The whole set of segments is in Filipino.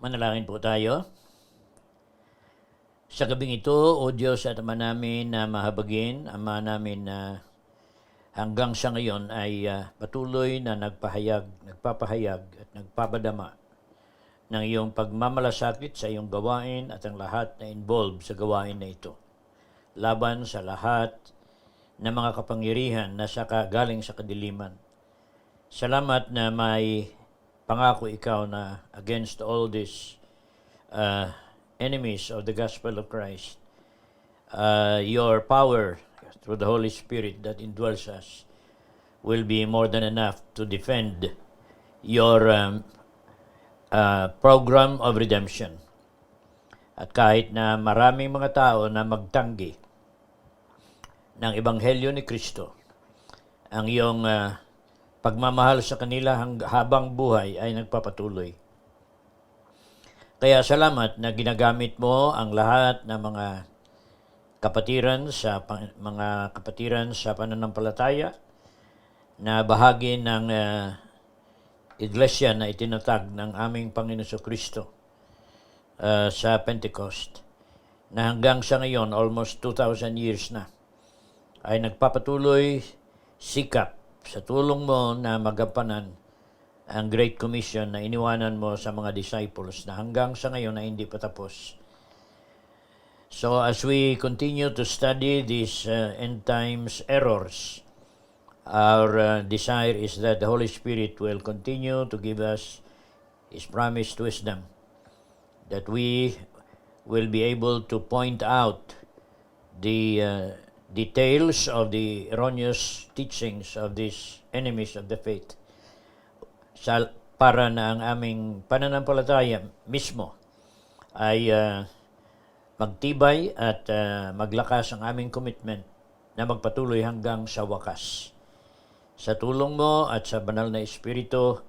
Manalangin po tayo. Sa gabing ito, O Diyos at Ama namin na mahabagin, Ama namin na hanggang sa ngayon ay patuloy na nagpapahayag at nagpapadama ng iyong pagmamalasakit sa iyong gawain at ang lahat na involved sa gawain na ito. Laban sa lahat ng mga kapangyarihan na galing sa kadiliman. Salamat na may pangako ikaw na against all these enemies of the gospel of Christ, your power through the Holy Spirit that indwells us will be more than enough to defend your program of redemption. At kahit na maraming mga tao na magtanggi ng Ebanghelyo ni Kristo, ang iyong pagmamahal sa kanila habang buhay ay nagpapatuloy. Kaya salamat na ginagamit mo ang lahat ng mga kapatiran sa pananampalataya na bahagi ng iglesia na itinatag ng aming Panginoon Kristo sa Pentecost, na hanggang sa ngayon, almost 2,000 years na, ay nagpapatuloy sikap sa tulong mo na magampanan ang Great Commission na iniwanan mo sa mga disciples na hanggang sa ngayon na hindi pa tapos. So as we continue to study these end times errors, our desire is that the Holy Spirit will continue to give us His promised wisdom, that we will be able to point out the details of the erroneous teachings of these enemies of the faith, para na ang aming pananampalataya mismo ay magtibay at maglakas ang aming commitment na magpatuloy hanggang sa wakas. Sa tulong mo at sa banal na Espiritu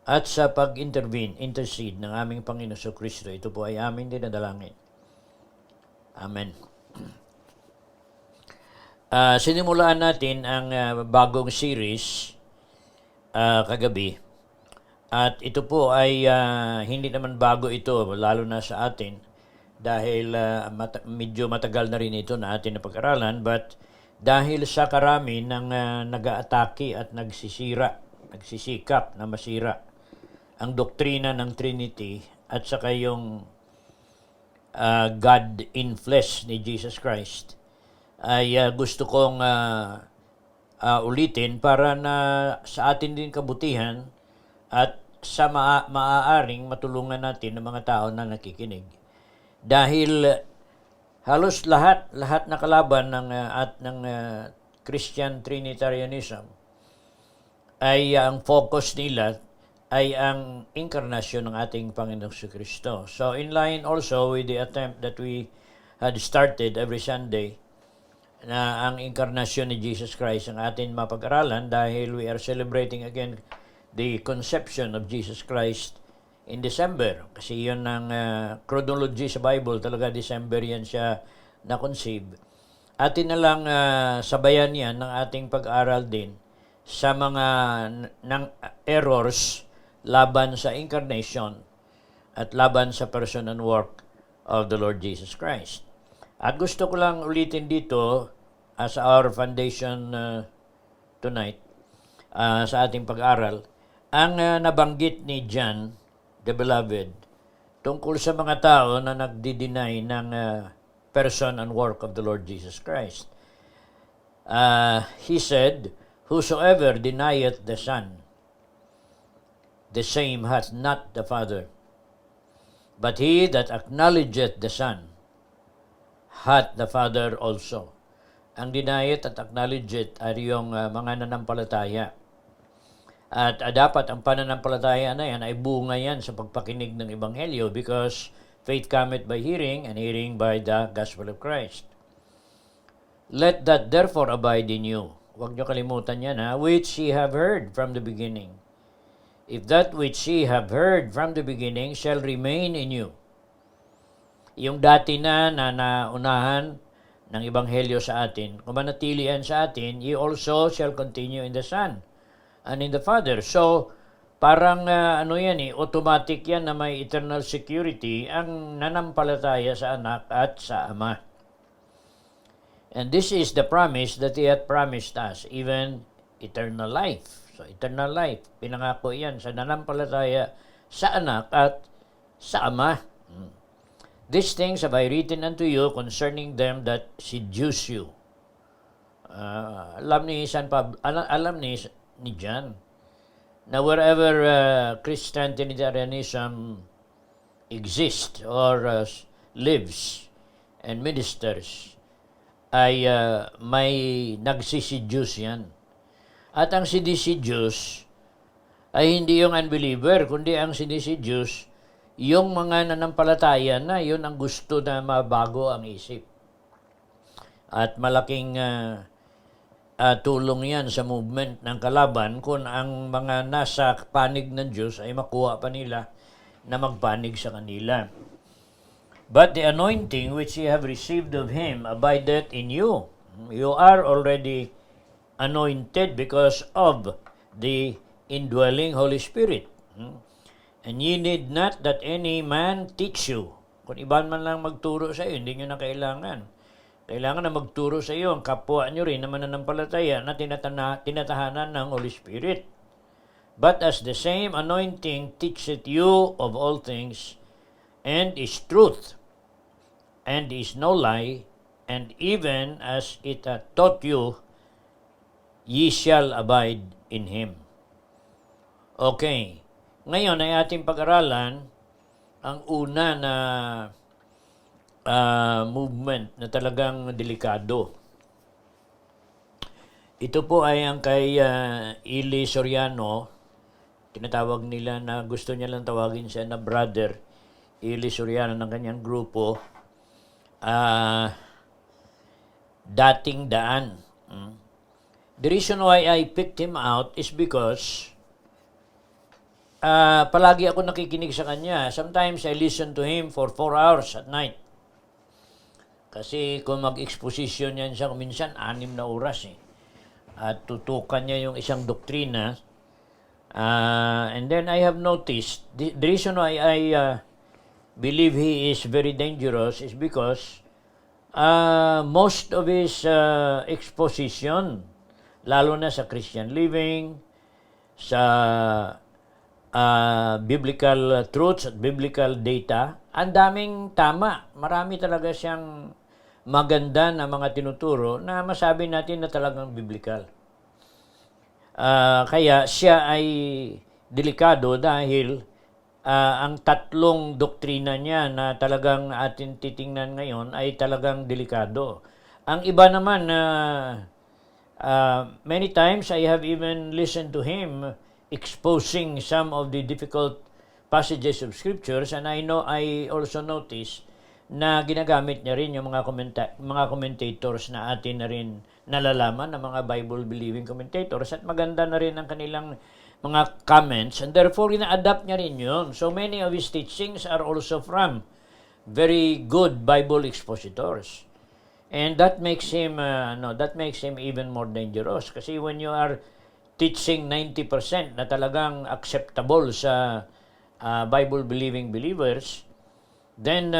at sa intercede ng aming Panginoon Kristo, ito po ay aming dinadalangin. Amen. Sinimulaan natin ang bagong series kagabi. At ito po ay hindi naman bago ito, lalo na sa atin, dahil medyo matagal na rin ito na atin napag-aralan, but dahil sa karami ng nag-aatake at nagsisikap na masira ang doktrina ng Trinity at saka yung God in flesh ni Jesus Christ, ay gusto kong ulitin para na sa atin din kabutihan at sa maaaring matulungan natin ng mga tao na nakikinig. Dahil halos lahat na kalaban ng Christian Trinitarianism ay ang focus nila ay ang inkarnasyon ng ating Panginoong Kristo. So in line also with the attempt that we had started every Sunday na ang inkarnasyon ni Jesus Christ ang atin mapag-aralan dahil we are celebrating again the conception of Jesus Christ in December. Kasi yun ang chronology sa Bible, talaga December yan siya na-conceive. Atin na lang sabayan yan ng ating pag-aaral din sa mga ng errors laban sa incarnation at laban sa person and work of the Lord Jesus Christ. At gusto ko lang ulitin dito as our foundation tonight sa ating pag-aral, ang nabanggit ni John the Beloved tungkol sa mga tao na nagdi-deny ng person and work of the Lord Jesus Christ. He said, "Whosoever denieth the Son, the same hath not the Father. But he that acknowledgeth the Son, hath the Father also." Ang denieth at acknowledgeth ay yung mga nanampalataya. At dapat ang pananampalataya na yan ay bunga yan sa pagpakinig ng Ebanghelyo because faith cometh by hearing and hearing by the gospel of Christ. Let that therefore abide in you. Huwag nyo kalimutan yan which ye have heard from the beginning. If that which ye have heard from the beginning shall remain in you. Yung dati na naunahan ng Ebanghelyo sa atin, kung manatilian sa atin, ye also shall continue in the Son and in the Father. So, parang automatic yan na may eternal security ang nanampalataya sa anak at sa ama. And this is the promise that He hath promised us, even eternal life. So, eternal life, pinangako yan sa nanampalataya sa anak at sa ama. These things have I written unto you concerning them that seduce you. Alam ni John na wherever Christian Trinitarianism exists or lives and ministers, ay may nagsiseduce yan. At ang siniseduce ay hindi yung unbeliever, kundi ang siniseduce yung mga nanampalataya na yun ang gusto na mabago ang isip. At malaking tulong yan sa movement ng kalaban kung ang mga nasa panig ng Diyos ay makuha pa nila na magpanig sa kanila. But the anointing which ye have received of Him abideth in you. You are already anointed because of the indwelling Holy Spirit. And ye need not that any man teach you. Kung iban man lang magturo sa iyo, hindi nyo na kailangan. Kailangan na magturo sa iyo ang kapwa nyo rin na mananampalataya na tinatahanan ng Holy Spirit. But as the same anointing teacheth you of all things, and is truth, and is no lie, and even as it hath taught you, ye shall abide in Him. Okay. Ngayon ay ating pag-aralan ang una na movement na talagang delikado. Ito po ay ang kay Eli Soriano, tinatawag nila na gusto niya lang tawagin siya na brother Eli Soriano ng kanyang grupo, dating daan. The reason why I picked him out is because palagi ako nakikinig sa kanya. Sometimes I listen to him for 4 hours at night. Kasi kung mag-exposition yan siya, minsan 6 na oras At tutukan niya yung isang doktrina. And then I have noticed, the reason why I believe he is very dangerous is because most of his exposition, lalo na sa Christian living, sa biblical truths at biblical data, ang daming tama. Marami talaga siyang maganda na mga tinuturo na masabi natin na talagang biblical. Kaya siya ay delikado dahil ang tatlong doktrina niya na talagang atin titingnan ngayon ay talagang delikado. Ang iba naman na many times I have even listened to him exposing some of the difficult passages of scriptures, and I also notice na ginagamit niya rin yung mga commentators na atin na rin nalalaman, ng mga Bible believing commentators, at maganda na rin ang kanilang mga comments, and therefore ina-adapt niya rin yun. So many of his teachings are also from very good Bible expositors. And that makes him even more dangerous, kasi when you are teaching 90% na talagang acceptable sa Bible believing believers, then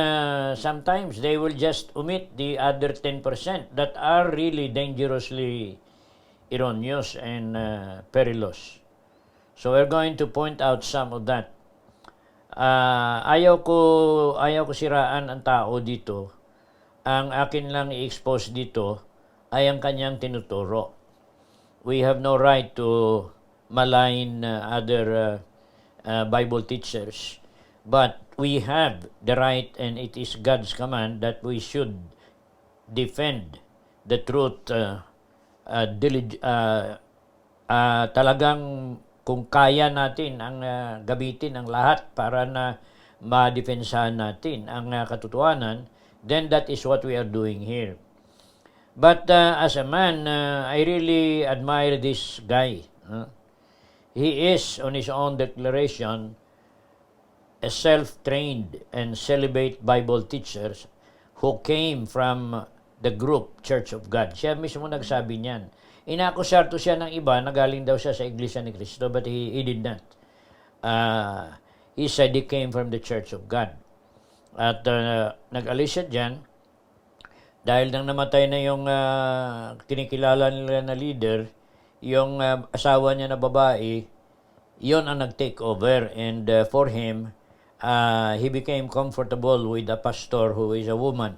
sometimes they will just omit the other 10% that are really dangerously erroneous and perilous. So we're going to point out some of that. Ayaw ko siraan ang tao dito. Ang akin lang i-expose dito ay ang kanyang tinuturo. We have no right to malign other Bible teachers, but we have the right, and it is God's command that we should defend the truth talagang kung kaya natin ang gamitin ang lahat para na madefensahan natin ang katotohanan, then that is what we are doing here. But as a man, I really admire this guy. He is, on his own declaration, a self-trained and celibate Bible teacher who came from the group Church of God. Siya mismo nagsabi niyan. Inakusarto siya ng iba na galing daw siya sa Iglesia ni Cristo, but he did not. He said he came from the Church of God. At nag-alis siya dyan dahil nang namatay na yung kinikilala nila na leader, yung asawa niya na babae, yon ang nag-take over. And for him, he became comfortable with a pastor who is a woman.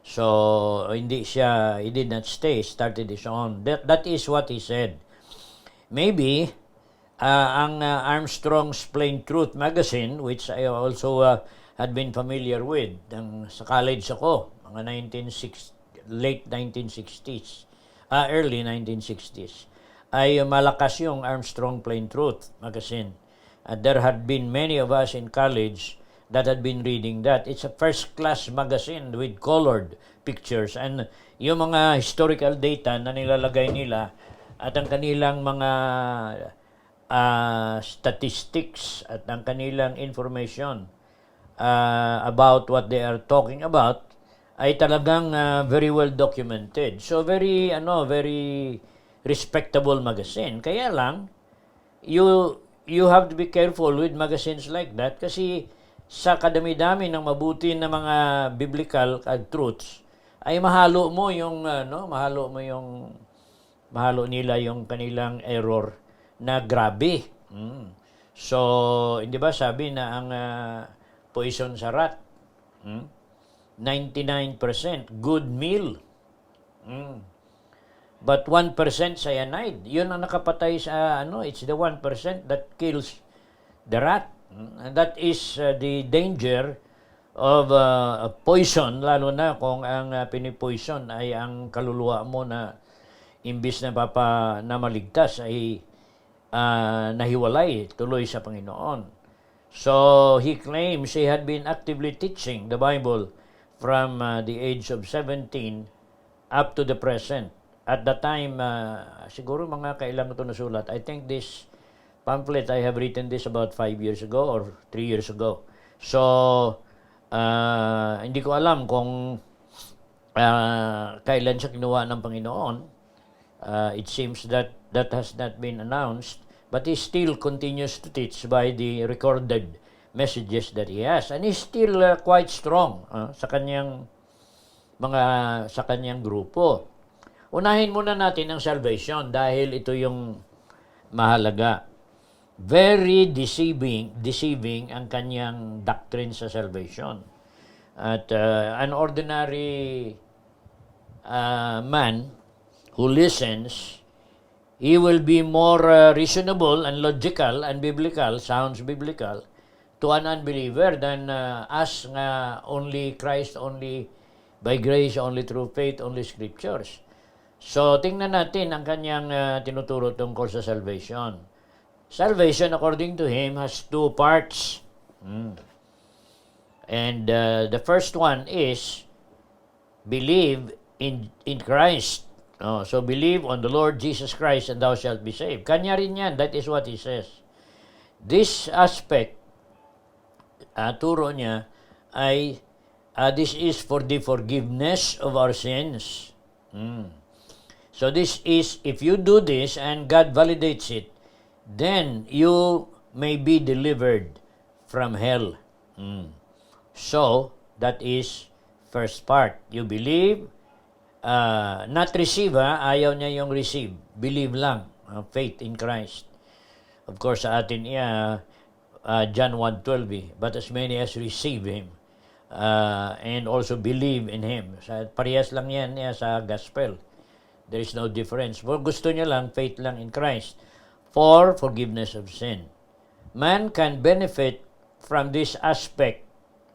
So he did not stay, started his own. That is what he said. Maybe ang Armstrong's Plain Truth magazine, which I also had been familiar with sa college ako, mga late 1960s, early 1960s, ay malakas yung Armstrong Plain Truth magazine. There had been many of us in college that had been reading that. It's a first-class magazine with colored pictures, and yung mga historical data na nilalagay nila at ang kanilang mga statistics at ang kanilang information about what they are talking about ay talagang very well documented. So very respectable magazine. Kaya lang you have to be careful with magazines like that, kasi sa kadami-dami ng mabuti na mga biblical truths ay mahalo nila yung kanilang error na grabe. So, hindi ba sabi na ang poison sa rat, 99% good meal. But 1% cyanide. Yun ang nakapatay sa it's the 1% that kills the rat. And that is the danger of poison, lalo na kung ang pinipoison ay ang kaluluwa mo na imbis na maligtas ay nahiwalay tuloy sa Panginoon. So he claims he had been actively teaching the Bible from the age of 17 up to the present. At the time, siguro mga kailan ko ito nasulat. I think this pamphlet, I have written this about 5 years ago or 3 years ago. So, hindi ko alam kung kailan siya kinuha ng Panginoon. It seems that has not been announced, but he still continues to teach by the recorded messages that he has, and he's still quite strong sa kanyang grupo. Unahin muna natin ang salvation dahil ito yung mahalaga. Very deceiving ang kanyang doctrine sa salvation. At an ordinary man who listens, he will be more reasonable and logical and biblical, sounds biblical, to an unbeliever than us nga only Christ, only by grace, only through faith, only scriptures. So, tingnan natin ang kanyang tinuturo tungkol sa salvation. Salvation, according to him, has two parts. And the first one is believe in Christ. So, believe on the Lord Jesus Christ and thou shalt be saved. Kanya rin yan. That is what he says. This aspect, turo niya, ay this is for the forgiveness of our sins. So this is, if you do this and God validates it, then you may be delivered from hell. So, that is first part. You believe, not receive, ayaw niya yung receive. Believe lang, faith in Christ. Of course, sa atin John 1:12, but as many as receive Him, and also believe in Him. Parehas lang yan sa gospel. There is no difference. Gusto niya lang, faith lang in Christ for forgiveness of sin. Man can benefit from this aspect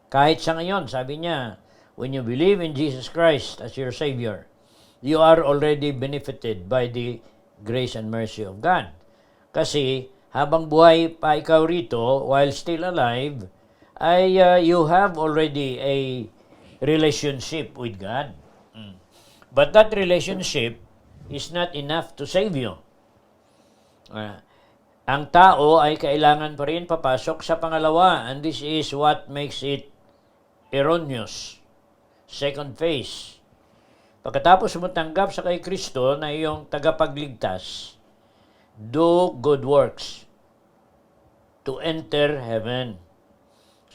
kahit sa ngayon. Sabi niya, when you believe in Jesus Christ as your Savior, you are already benefited by the grace and mercy of God. Kasi habang buhay pa ikaw rito, while still alive, ay you have already a relationship with God. But that relationship is not enough to save you. Ang tao ay kailangan pa rin papasok sa pangalawa, and this is what makes it erroneous. Second phase. Pagkatapos mo tanggap sa kay Kristo na iyong tagapagligtas, do good works to enter heaven.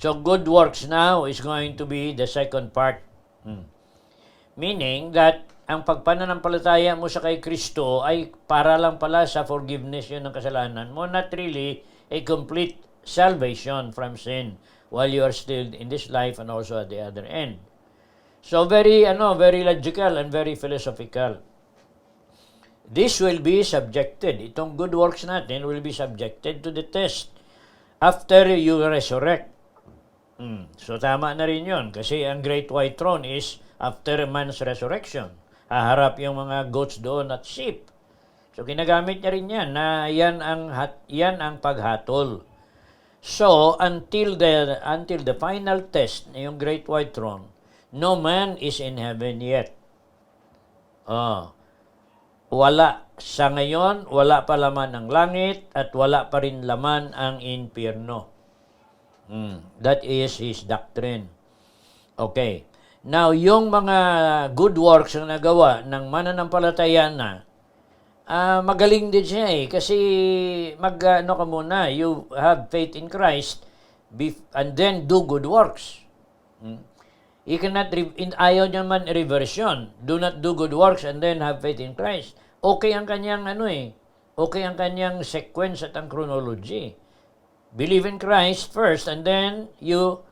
So good works now is going to be the second part. Meaning that ang pagpananampalataya mo sa kay Kristo ay para lang pala sa forgiveness yun ng kasalanan mo, not really a complete salvation from sin while you are still in this life and also at the other end. So very logical and very philosophical. This will be subjected, itong good works natin will be subjected to the test after you resurrect. So tama na rin yun kasi ang Great White Throne is after man's resurrection. Haharap yung mga goats doon at sheep. So ginagamit niya rin yan na yan ang paghatol. So until the final test na yung Great White Throne, no man is in heaven yet. Wala sa ngayon, wala pa laman ang langit at wala pa rin laman ang impyerno. That is his doctrine. Okay. Now, yung mga good works na nagawa ng mananampalataya na, magaling din siya kasi ka muna, you have faith in Christ and then do good works. You cannot, ayaw niya man reverse yun. Do not do good works and then have faith in Christ. Okay ang kanyang okay ang kanyang sequence at ang chronology. Believe in Christ first and then you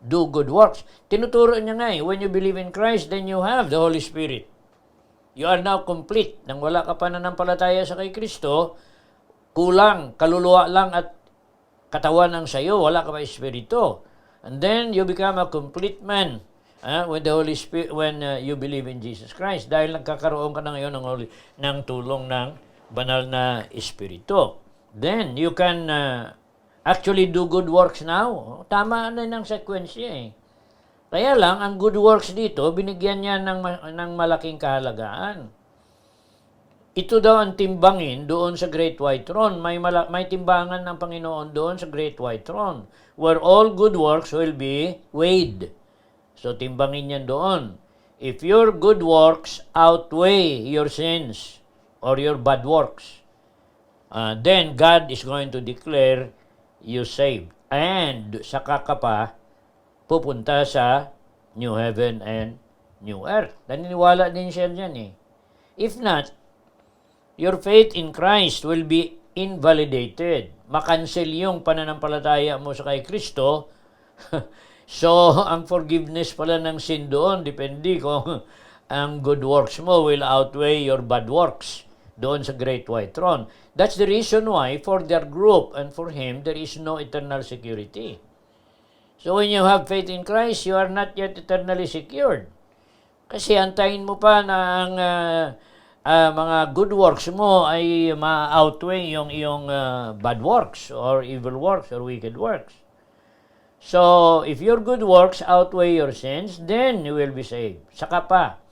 do good works. Tinuturo niya nga when you believe in Christ, then you have the Holy Spirit. You are now complete. Nang wala ka pa nanampalataya sa kay Kristo, kulang, kaluluwa lang at katawan ang sayo, wala ka pa Espiritu. And then you become a complete man with the Holy Spirit when you believe in Jesus Christ. Dahil nagkakaroon ka na ngayon ng tulong ng banal na Espiritu. Then you can actually do good works now. Tama na ng sequence niya Kaya lang, ang good works dito, binigyan niya ng malaking kahalagaan. Ito daw ang timbangin doon sa Great White Throne. May timbangan ng Panginoon doon sa Great White Throne, where all good works will be weighed. So, timbangin yan doon. If your good works outweigh your sins or your bad works, then God is going to declare you saved. And saka ka pa pupunta sa new heaven and new earth. Naniniwala din siya dyan If not, your faith in Christ will be invalidated. Makancel yung pananampalataya mo sa kay Kristo. So, ang forgiveness pala ng sin doon, depende kung ang good works mo will outweigh your bad works. doon sa Great White Throne. That's the reason why for their group and for him, there is no eternal security. So when you have faith in Christ, you are not yet eternally secured. Kasi antayin mo pa na ang mga good works mo ay ma-outweigh yung iyong bad works or evil works or wicked works. So, if your good works outweigh your sins, then you will be saved. Saka pa.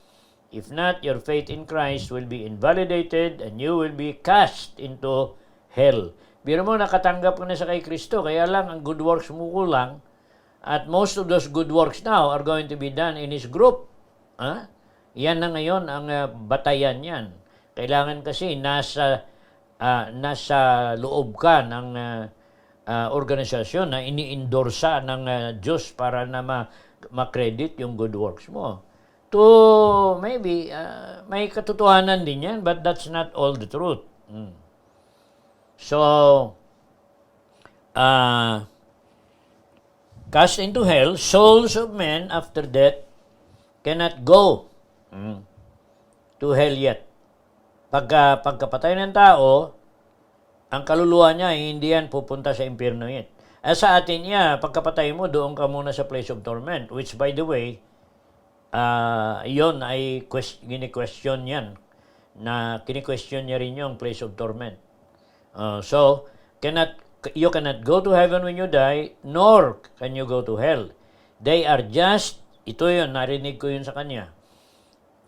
If not, your faith in Christ will be invalidated and you will be cast into hell. Biro mo, nakatanggap ka na sa kay Kristo, kaya lang ang good works mo kulang at most of those good works now are going to be done in His group. Yan na ngayon ang batayan yan. Kailangan kasi nasa loob ka ng organisasyon na ini-endorsa ng Diyos para na ma-credit yung good works mo. To maybe, may katotohanan din yan, but that's not all the truth. So, cast into hell, souls of men after death cannot go to hell yet. Pagkapatay ng tao, ang kaluluwa niya, hindi yan pupunta sa impyerno yet. Sa atin pagkapatay mo, doon ka muna sa place of torment, which by the way, yon ay kini-question yan, na kini-question niya rin yung place of torment. So, you cannot go to heaven when you die, nor can you go to hell. They are just, ito yun, narinig ko yun sa kanya.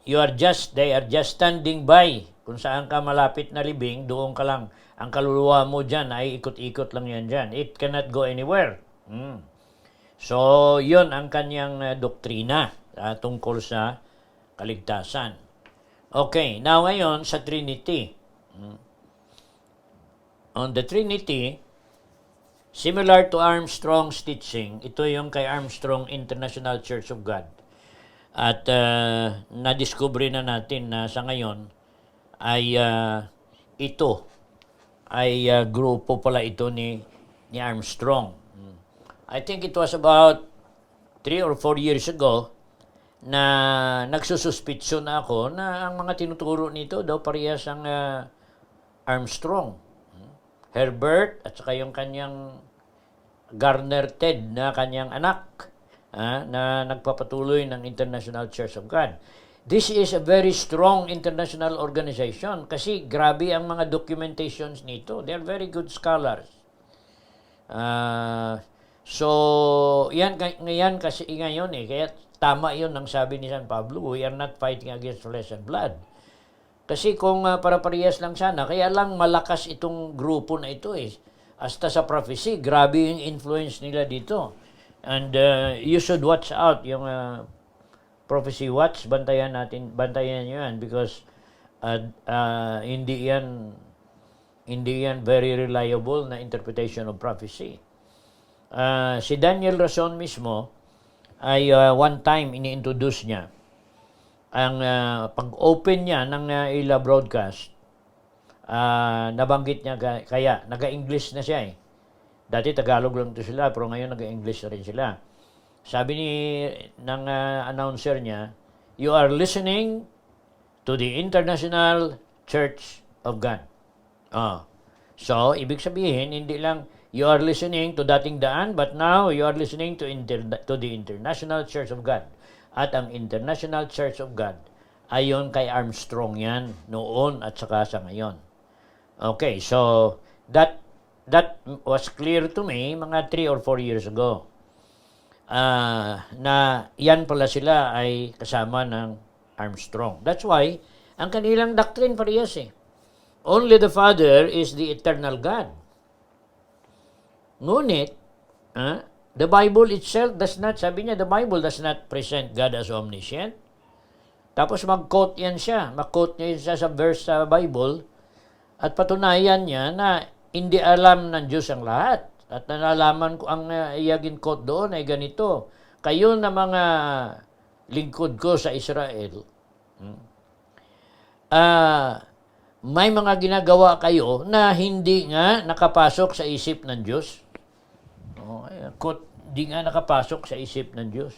They are just standing by. Kung saan ka malapit na libing, doon ka lang. Ang kaluluwa mo dyan ay ikot-ikot lang yan dyan. It cannot go anywhere. So, yun ang kanyang doktrina tungkol sa kaligtasan. Okay, now ngayon sa Trinity. On the Trinity, similar to Armstrong's teaching, ito yung kay Armstrong International Church of God. At nadiskubre na natin na sa ngayon ay ito ay grupo pala ito ni Armstrong. I think it was about 3 or 4 years ago na nagsususpitsyo na ako na ang mga tinuturo nito daw parehas ang Armstrong. Herbert at saka yung kanyang Garner Ted na kanyang anak na nagpapatuloy ng International Church of God. This is a very strong international organization kasi grabe ang mga documentations nito. They are very good scholars. So, yan kasi ngayon kaya tama yun ang sabi ni San Pablo, we are not fighting against flesh and blood. Kasi kung para-parehas lang sana, kaya lang malakas itong grupo na ito Hasta sa prophecy, grabe yung influence nila dito. And you should watch out yung prophecy watch, bantayan nyo yan because hindi yan very reliable na interpretation of prophecy. Si Daniel Rason mismo ay one time ini-introduce niya ang pag-open niya ng ila broadcast, nabanggit niya kaya naga-English na siya Dati Tagalog lang to sila, pero ngayon naga-English na rin sila. Sabi ng announcer niya, you are listening to the International Church of God. So, ibig sabihin, hindi lang you are listening to Dating Daan, but now you are listening to the International Church of God. At ang International Church of God, ayon kay Armstrong yan, noon at saka sa ngayon. Okay, so that was clear to me mga 3 or 4 years ago. Na yan pala sila ay kasama ng Armstrong. That's why, ang kanilang doctrine parehas Only the Father is the eternal God. Ngunit, the Bible itself does not, sabi niya, the Bible does not present God as omniscient. Tapos mag-quote niya sa verse sa Bible at patunayan niya na hindi alam ng Diyos ang lahat. At nalalaman ko ang iyagin quote doon ay ganito, kayo na mga lingkod ko sa Israel, may mga ginagawa kayo na hindi nga nakapasok sa isip ng Diyos. Quote, hindi nga nakapasok sa isip ng Diyos.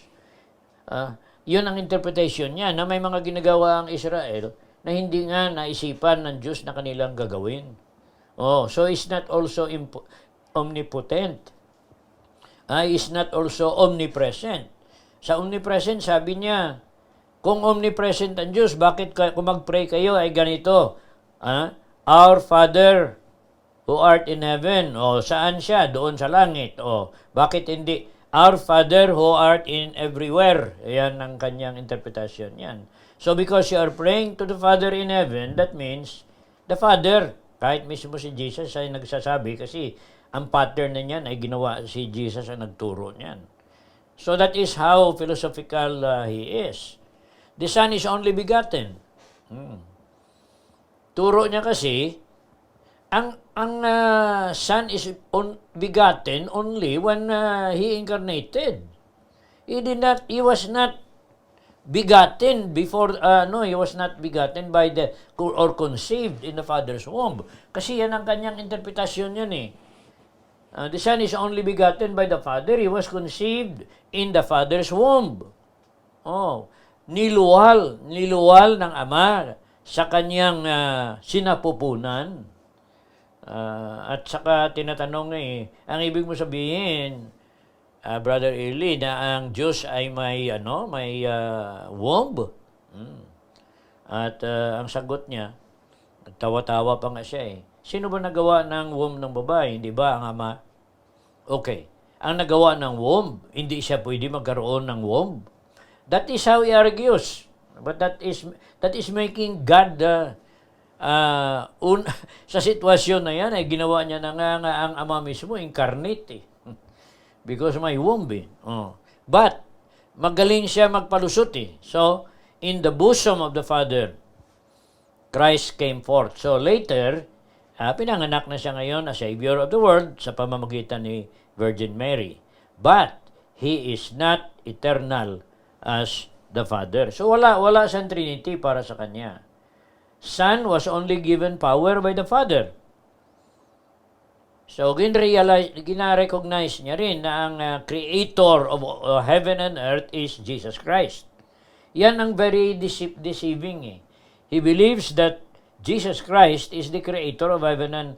Yun ang interpretation niya, na may mga ginagawa ang Israel na hindi nga naisipan ng Diyos na kanilang gagawin. Oh, so is not also omnipotent. Is not also omnipresent. Sa omnipresent, sabi niya, kung omnipresent ang Diyos, bakit kung mag-pray kayo ay ganito? Our Father who art in heaven. O, saan siya? Doon sa langit. O, bakit hindi? Our Father who art in everywhere. Ayan ang kanyang interpretasyon. Yan. So, because you are praying to the Father in heaven, that means the Father. Kahit mismo si Jesus ay nagsasabi kasi ang pattern na niyan ay ginawa si Jesus ang nagturo niyan. So, that is how philosophical he is. The Son is only begotten. Turo niya kasi, ang Son is begotten only when he incarnated. He was not begotten before, he was not begotten by or conceived in the Father's womb. Kasi yan ang kanyang interpretasyon yan eh. The Son is only begotten by the Father. He was conceived in the Father's womb. Oh, niluwal ng Ama sa kanyang sinapupunan. At saka tinatanong ang ibig mo sabihin, Brother Eli, na ang Diyos ay may womb. At ang sagot niya, tawa-tawa pa nga siya Sino ba nagawa ng womb ng babae? Hindi ba ang Ama? Okay. Ang nagawa ng womb, hindi siya pwede magkaroon ng womb. That is how he argues. But that is making God sa sitwasyon na yan ay ginawa niya na nga ang Ama mismo incarnate because may womb But magaling siya magpalusot So in the bosom of the Father, Christ came forth. So later, pinanganak na siya ngayon as Savior of the world sa pamamagitan ni Virgin Mary. But he is not eternal as the Father. So wala siyang Trinity para sa kanya. Son was only given power by the Father. So gina-recognize niya rin na ang creator of heaven and earth is Jesus Christ. Yan ang very deceiving He believes that Jesus Christ is the creator of heaven,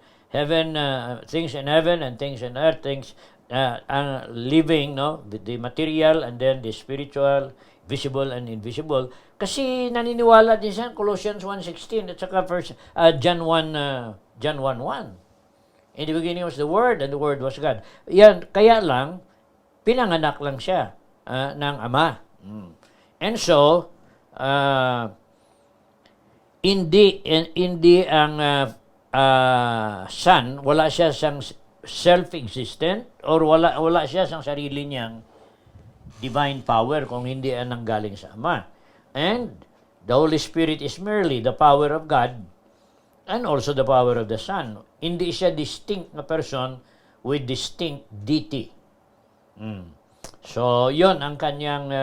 things in heaven and things in earth, things living, the material and then the spiritual, visible and invisible. Kasi naniniwala din siya Colossians 1:16 at saka John 1:1. In the beginning was the Word and the Word was God. Yan, kaya lang, pinanganak lang siya ng Ama. And so, hindi ang Son, wala siya sang self-existent or wala siya sang sarili niyang divine power kung hindi ang nanggaling sa Ama. And the Holy Spirit is merely the power of God and also the power of the Son. Hindi siya distinct na person with distinct deity. So, yon ang kanyang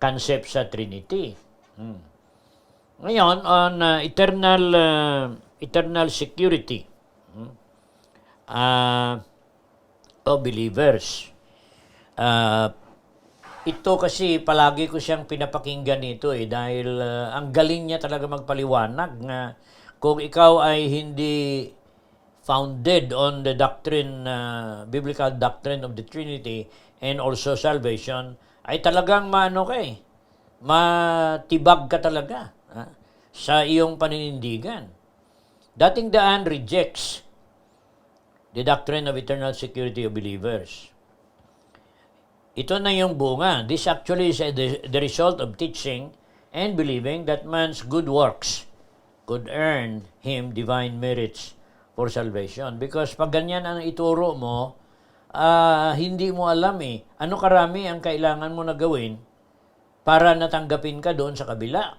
concept sa Trinity. Ngayon, on eternal security of believers. Ito kasi palagi ko siyang pinapakinggan nito dahil ang galing niya talaga magpaliwanag na kung ikaw ay hindi founded on the doctrine, biblical doctrine of the Trinity and also salvation, ay talagang matibag ka talaga sa iyong paninindigan. Dating Daan rejects the doctrine of eternal security of believers. Ito na yung bunga. This actually is the result of teaching and believing that man's good works could earn him divine merits for salvation. Because pag ganyan ang ituro mo, hindi mo alam ano karami ang kailangan mo na gawin para natanggapin ka doon sa kabila.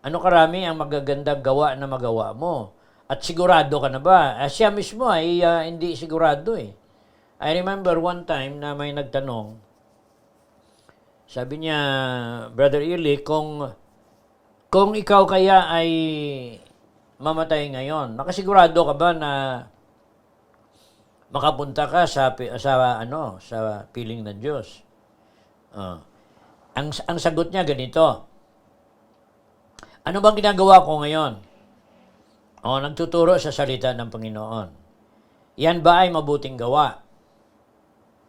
Ano karami ang magagandang gawa na magawa mo. At sigurado ka na ba? Siya mismo ay hindi sigurado I remember one time na may nagtanong, sabi niya, Brother Eli, kung ikaw kaya ay mamatay ngayon, nakasigurado ka ba na makapunta ka sa piling ng Diyos? Ang sagot niya ganito, Ano bang ginagawa ko ngayon? Nagtuturo sa salita ng Panginoon. Yan ba ay mabuting gawa?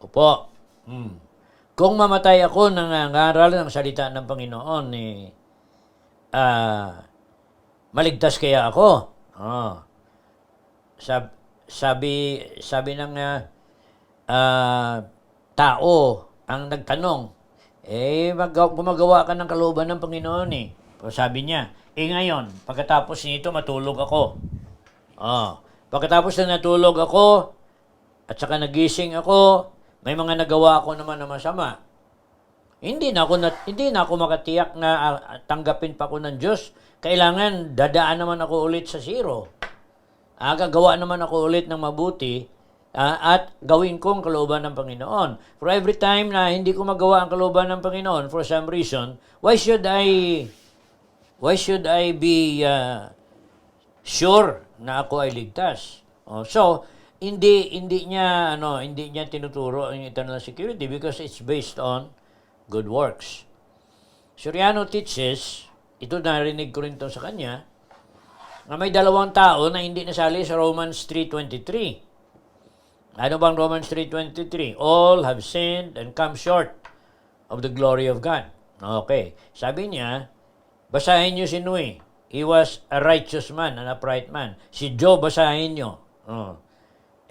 Opo. Kung mamatay ako nangangaral ng salita ng Panginoon, maligtas kaya ako? Sabi ng tao ang nagtanong, gumagawa ka ng kalooban ng Panginoon eh. Sabi niya, ngayon, pagkatapos nito matulog ako. Pagkatapos na natulog ako, at saka nagising ako, may mga nagawa ako naman na masama. Hindi na ako makatiyak na tanggapin pa ko ng Diyos. Kailangan dadaan naman ako ulit sa zero. Gagawa naman ako ulit ng mabuti at gawin kong kalooban ng Panginoon. For every time na hindi ko magawa ang kalooban ng Panginoon for some reason, why should I be sure na ako ay ligtas? So hindi niya tinuturo ang eternal security because it's based on good works. Soriano teaches, ito narinig ko rin to sa kanya, na may dalawang tao na hindi nasali sa Romans 3:23. Ano bang Romans 3:23? All have sinned and come short of the glory of God. Okay. Sabi niya, basahin niyo si Noe. He was a righteous man, an upright man. Si Job, basahin niyo.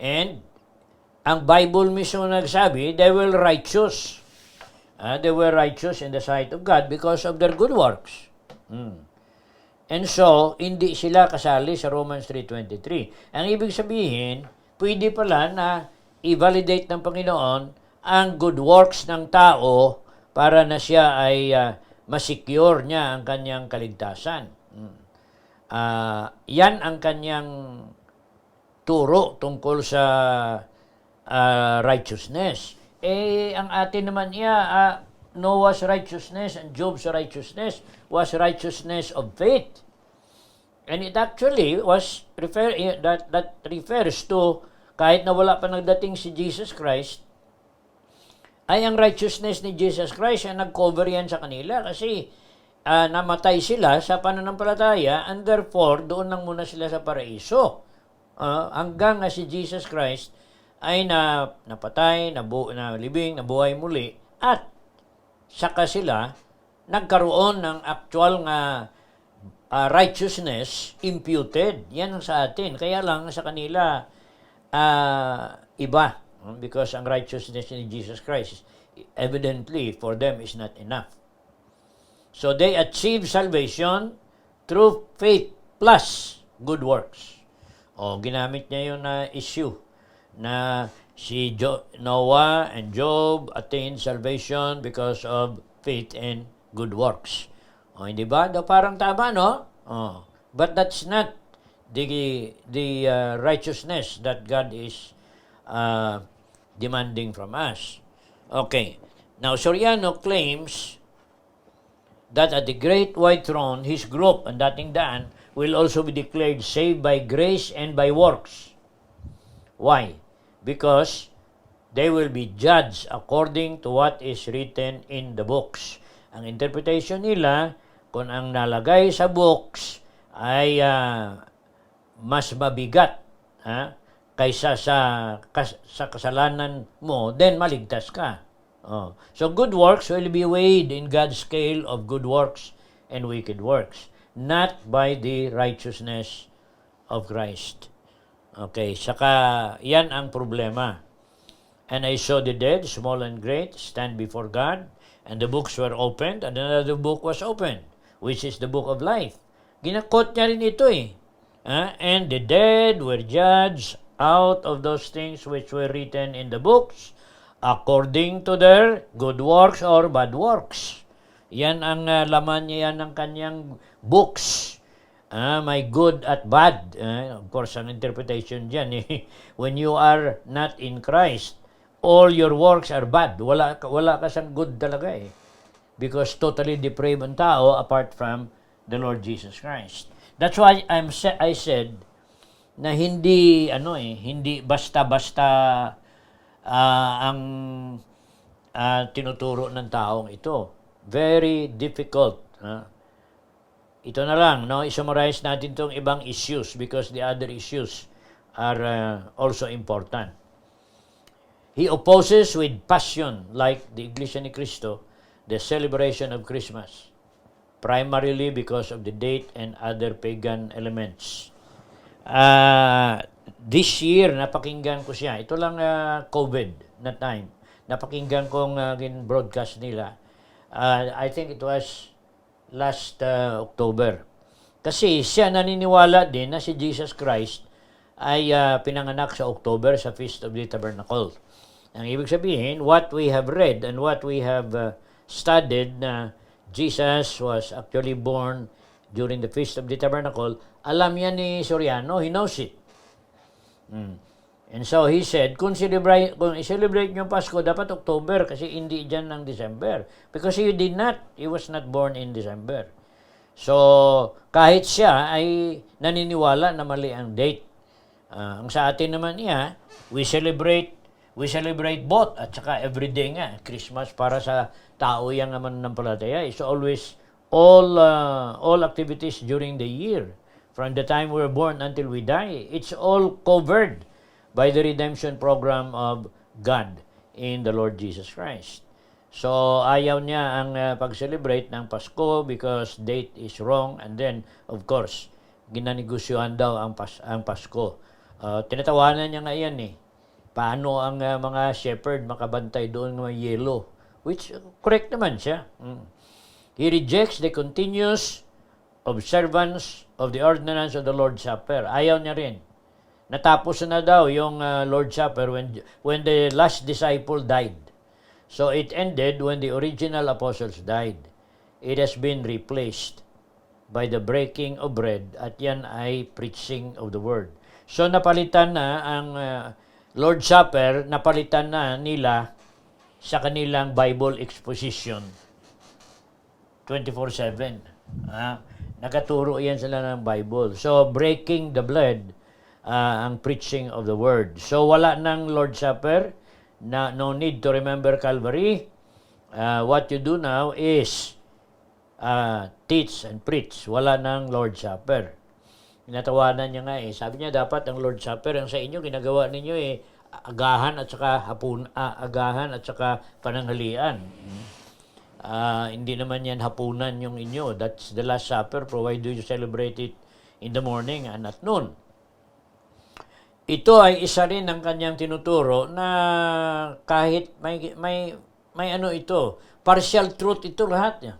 And ang Bible mismo nagsabi, they were righteous. They were righteous in the sight of God because of their good works. And so, hindi sila kasali sa Romans 3:23. Ang ibig sabihin, pwede pala na i-validate ng Panginoon ang good works ng tao para na siya ay masecure niya ang kanyang kaligtasan. Yan ang kanyang turo tungkol sa righteousness. Ang atin naman Noah's righteousness and Job's righteousness was righteousness of faith. And it actually was that refers to kahit na wala pa nagdating si Jesus Christ, ay ang righteousness ni Jesus Christ ay nag-cover yan sa kanila kasi namatay sila sa pananampalataya and therefore doon lang muna sila sa paraiso. Hanggang na si Jesus Christ ay napatay, nalibing, nabuhay muli, at saka sila nagkaroon ng actual nga righteousness imputed. Yan ang sa atin. Kaya lang sa kanila iba. Because ang righteousness ni Jesus Christ evidently for them is not enough. So they achieve salvation through faith plus good works. Ginamit niya yung issue na si Noah and Job attained salvation because of faith and good works. Hindi ba? Parang tama, no? But that's not the righteousness that God is demanding from us. Okay. Now, Soriano claims that at the great white throne, his group, ang dating daan, will also be declared saved by grace and by works. Why? Because they will be judged according to what is written in the books. Ang interpretation nila, kung ang nalagay sa books ay mas mabigat kaysa sa kasalanan mo, then maligtas ka. So good works will be weighed in God's scale of good works and wicked works, not by the righteousness of Christ. Okay, saka yan ang problema. And I saw the dead, small and great, stand before God, and the books were opened, and another book was opened, which is the book of life. Ginakot niya rin ito and the dead were judged out of those things which were written in the books, according to their good works or bad works. Yan ang laman niya ng kanyang books. May good at bad. Of course, ang interpretation dyan, when you are not in Christ, all your works are bad. Wala ka siyang good talaga because totally depraved ang tao apart from the Lord Jesus Christ. That's why I said na hindi basta-basta ang tinuturo ng taong ito. Very difficult ito na lang, no? I-summarize natin tong ibang issues because the other issues are also important. He opposes with passion, like the Iglesia ni Cristo, the celebration of Christmas, primarily because of the date and other pagan elements. This year, napakinggan ko siya. Ito lang COVID na time. Napakinggan kong broadcast nila. I think it was last October. Kasi siya naniniwala din na si Jesus Christ ay pinanganak sa October sa Feast of the Tabernacle. Ang ibig sabihin, what we have read and what we have studied na Jesus was actually born during the Feast of the Tabernacle, alam yan ni Soriano, he knows it. And so he said, kung i-celebrate nyo Pasko, dapat October kasi hindi dyan ng December. Because he was not born in December. So, kahit siya ay naniniwala na mali ang date. Ang sa atin naman niya, we celebrate both at saka everyday nga. Christmas para sa tao yang naman ng palataya. It's always all activities during the year. From the time we're born until we die, it's all covered by the redemption program of God in the Lord Jesus Christ. So, ayaw niya ang pag-celebrate ng Pasko because date is wrong, and then, of course, ginanegosyohan daw ang Pasko. Tinatawanan niya nga yan eh. Paano ang mga shepherd makabantay doon ng yelo? Which, correct naman siya. He rejects the continuous observance of the ordinance of the Lord's Supper. Ayaw niya rin. Natapos na daw yung Lord's Supper when the last disciple died. So it ended when the original apostles died. It has been replaced by the breaking of bread at yan ay preaching of the word. So napalitan na ang Lord's Supper, napalitan na nila sa kanilang Bible exposition 24/7. Nakaturo yan sila ng Bible. So breaking the bread, ang preaching of the word. So wala nang Lord's Supper, no need to remember Calvary. What you do now is teach and preach. Wala nang Lord's Supper. Tinatawanan niya nga eh. Sabi niya dapat ang Lord's Supper ang sa inyo ginagawa ninyo agahan at saka pananghalian. Hindi naman yan hapunan yung inyo. That's the Last Supper. Why do you celebrate it in the morning and at noon? Ito ay isa rin ng kanyang tinuturo na kahit may ano ito, partial truth ito lahat niya.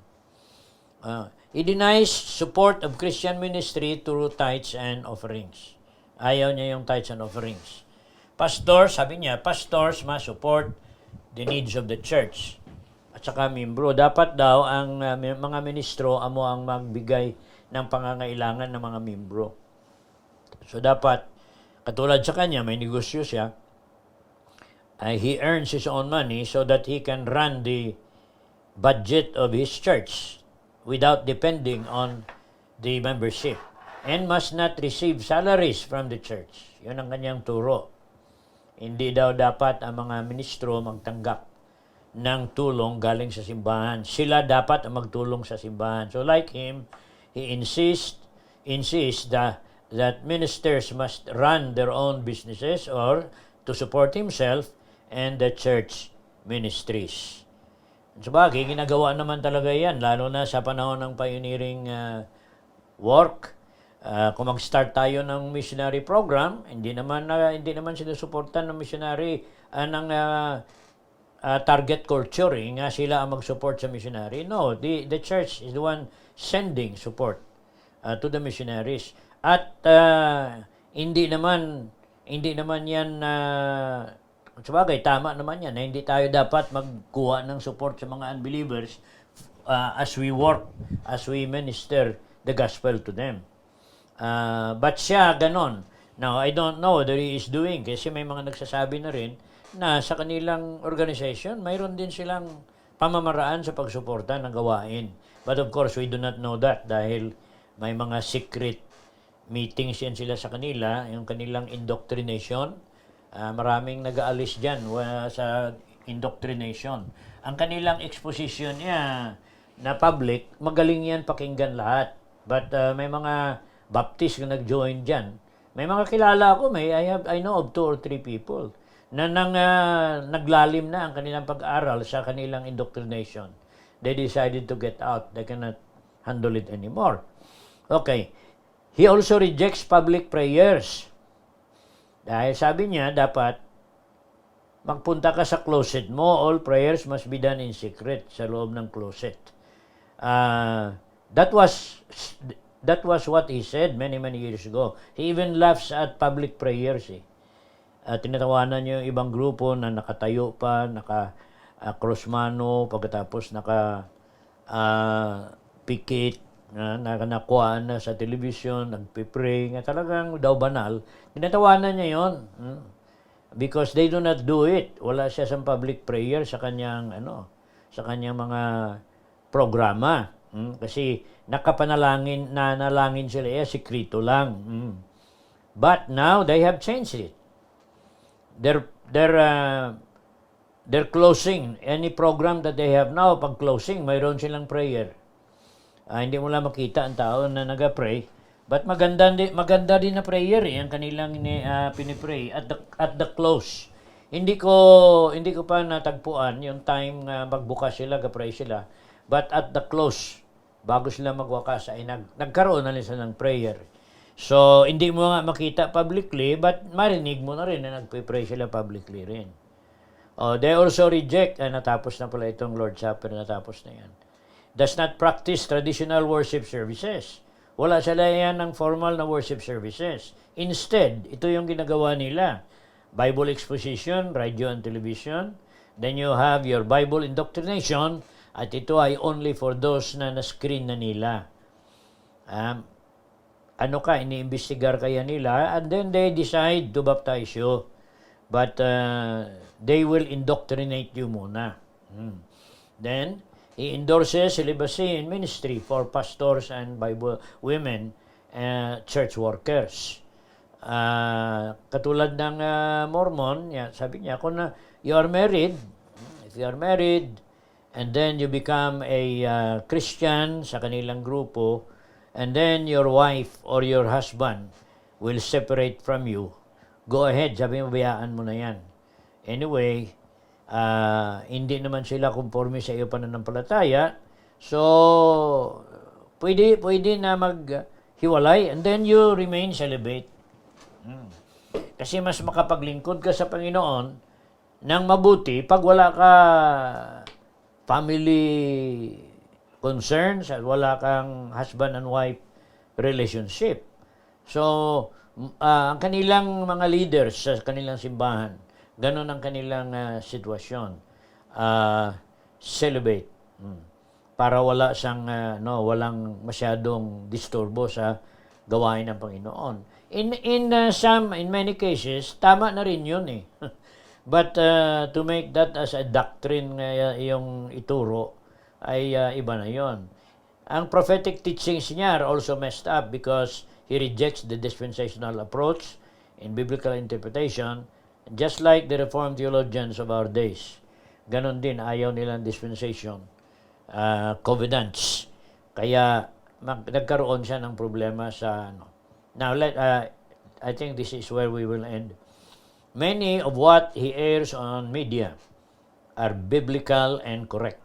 He denies support of Christian ministry through tithes and offerings. Ayaw niya yung tithes and offerings. Sabi niya, pastors must support the needs of the church. At saka membro, dapat daw ang mga ministro amo ang magbigay ng pangangailangan ng mga membro. So dapat, katulad sa kanya, may negosyo siya. He earns his own money so that he can run the budget of his church without depending on the membership and must not receive salaries from the church. Yun ang kanyang turo. Hindi daw dapat ang mga ministro magtanggap ng tulong galing sa simbahan. Sila dapat ang magtulong sa simbahan. So like him, he insists that ministers must run their own businesses or to support himself and the church ministries. Sabagay, ginagawa naman talaga yan, lalo na sa panahon ng pioneering work. Kung mag-start tayo ng missionary program, hindi naman sinusuportan ng missionary ng target culture. Nga sila ang mag-support sa missionary. No, the church is the one sending support to the missionaries. At hindi naman yan sabagay, tama naman yan na hindi tayo dapat magkuha ng support sa mga unbelievers as we minister the gospel to them. But siya ganon. Now, I don't know whether he is doing kasi may mga nagsasabi na rin na sa kanilang organization, mayroon din silang pamamaraan sa pagsuporta ng gawain. But of course, we do not know that dahil may mga secret meetings yan sila sa kanila, yung kanilang indoctrination. Maraming nag-aalis dyan sa indoctrination. Ang kanilang exposition niya na public, magaling yan pakinggan lahat. But may mga Baptist na nag-join dyan. May mga kilala ako, I know of 2 or 3 people na naglalim na ang kanilang pag-aaral sa kanilang indoctrination. They decided to get out. They cannot handle it anymore. Okay. He also rejects public prayers. Dahil sabi niya, dapat magpunta ka sa closet mo. All prayers must be done in secret sa loob ng closet. That was what he said many years ago. He even laughs at public prayers. Tinatawanan niyo yung ibang grupo na nakatayo pa, naka-crossmano, pagkatapos naka-pikit, nakuhaan na sa television, nagpipray, nga talagang daw banal. Tinatawanan niya yon, because they do not do it. Wala siya sa public prayer sa kanyang mga programa. Kasi nanalangin sila, sikrito lang. But now they have changed it. They're closing any program that they have now. Pag closing, mayroon silang prayer. Hindi mo lang makita ang tao na nag-pray. But maganda din na prayer ang kanilang pinipray at the close. Hindi ko pa natagpuan yung time na magbukas sila, ga-pray sila. But at the close, bago sila magwakas, ay nagkaroon na sila ng prayer. So, hindi mo nga makita publicly, but marinig mo na rin na nagpipray sila publicly rin. They also reject, natapos na pala itong Lord's Supper, natapos na yan. Does not practice traditional worship services. Wala sila yan ng formal na worship services. Instead, ito yung ginagawa nila. Bible exposition, radio and television. Then you have your Bible indoctrination, at ito ay only for those na na-screen na nila. Iniimbestigar kaya nila, and then they decide to baptize you. But they will indoctrinate you muna. Then, he endorses celibacy in ministry for pastors and Bible women, church workers. Katulad ng Mormon, sabi niya, kung you are married, if you are married, and then you become a Christian sa kanilang grupo, and then your wife or your husband will separate from you, go ahead, sabi mo, bayaan mo na yan. Anyway, hindi naman sila conforme sa iyo pananampalataya, so pwede na maghiwalay, and then you remain celibate. Kasi mas makapaglingkod ka sa Panginoon ng mabuti pag wala ka family concerns at wala kang husband and wife relationship. So, ang kanilang mga leaders sa kanilang simbahan, ganun ang kanilang sitwasyon. Celibate. Para wala siyang, walang masyadong disturbo sa gawain ng Panginoon. In many cases, tama na rin yun eh. But to make that as a doctrine yung ituro, ay iba na yon. Ang prophetic teachings niya are also messed up because he rejects the dispensational approach in biblical interpretation, just like the Reformed theologians of our days. Ganon din, ayaw nilang dispensation, covenants. Kaya nagkaroon siya ng problema sa Now, I think this is where we will end. Many of what he airs on media are biblical and correct.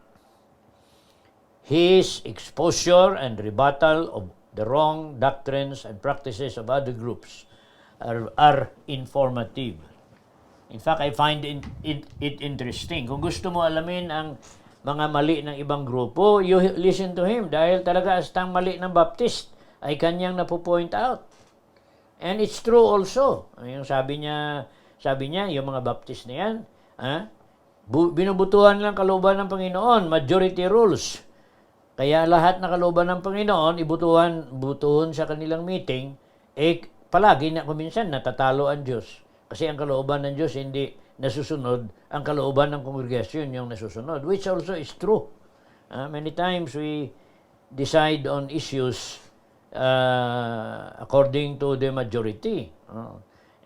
His exposure and rebuttal of the wrong doctrines and practices of other groups are informative. In fact, I find it interesting. Kung gusto mo alamin ang mga mali ng ibang grupo, you listen to him dahil talaga astang mali ng Baptist ay kanyang napo-point out. And it's true also. Yung sabi niya, yung mga Baptist na yan, binubutuhan lang kalooban ng Panginoon, majority rules. Kaya lahat na kalooban ng Panginoon, butuhan sa kanilang meeting, palagi na kuminsan natatalo ang Diyos. Kasi ang kalooban ng Diyos hindi nasusunod, ang kalooban ng kongregasyon yung nasusunod, which also is true. Many times we decide on issues according to the majority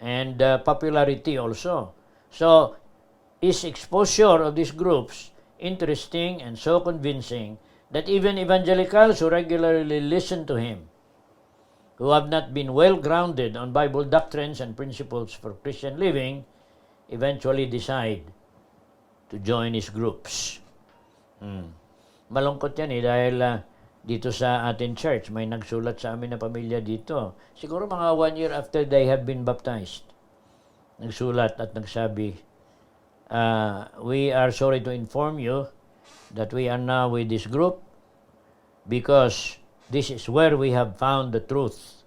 and popularity also. So, is exposure of these groups interesting and so convincing that even evangelicals who regularly listen to him, who have not been well grounded on Bible doctrines and principles for Christian living, eventually decide to join his groups. Malungkot yan dahil dito sa ating church, may nagsulat sa amin na pamilya dito. Siguro mga 1 year after they have been baptized. Nagsulat at nagsabi, we are sorry to inform you that we are now with this group because this is where we have found the truth.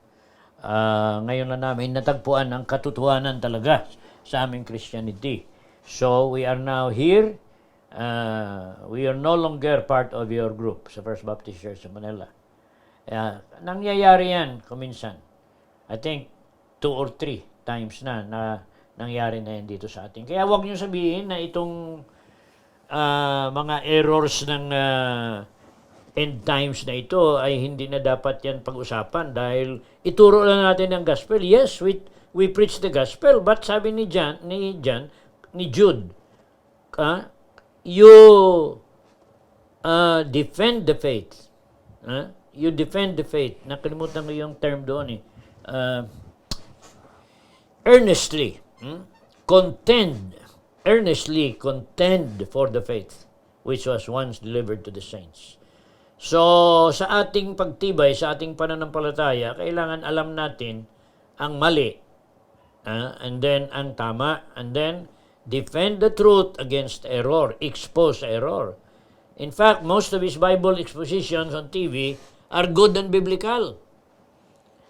Ngayon na namin natagpuan ang katotohanan talaga sa aming Christianity. So we are now here. We are no longer part of your group sa First Baptist Church sa Manila. Nangyayari yan kuminsan. I think 2 or 3 times na nangyari na yan dito sa atin. Kaya huwag niyo sabihin na itong mga errors ng end times na ito ay hindi na dapat yan pag-usapan dahil ituro lang natin ang gospel. Yes, we preach the gospel, but sabi ni Jude, you defend the faith. You defend the faith. Nakalimutan ko yung term doon earnestly. Earnestly contend for the faith which was once delivered to the saints. So, sa ating pagtibay, sa ating pananampalataya, kailangan alam natin ang mali, and then ang tama, and then defend the truth against error, expose error. In fact, most of his Bible expositions on TV are good and biblical.